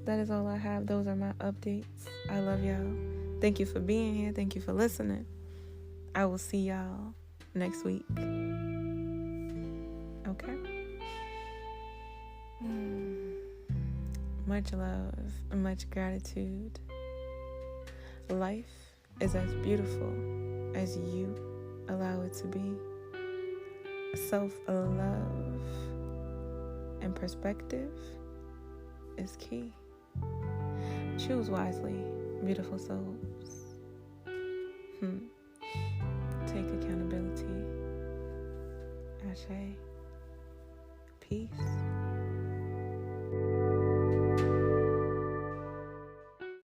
That is all I have. Those are my updates. I love y'all. Thank you for being here. Thank you for listening. I will see y'all next week. Okay? Much love and much gratitude. Life is as beautiful as you allow it to be. Self-love and perspective is key. Choose wisely, beautiful souls. Take accountability. Ashe. Peace.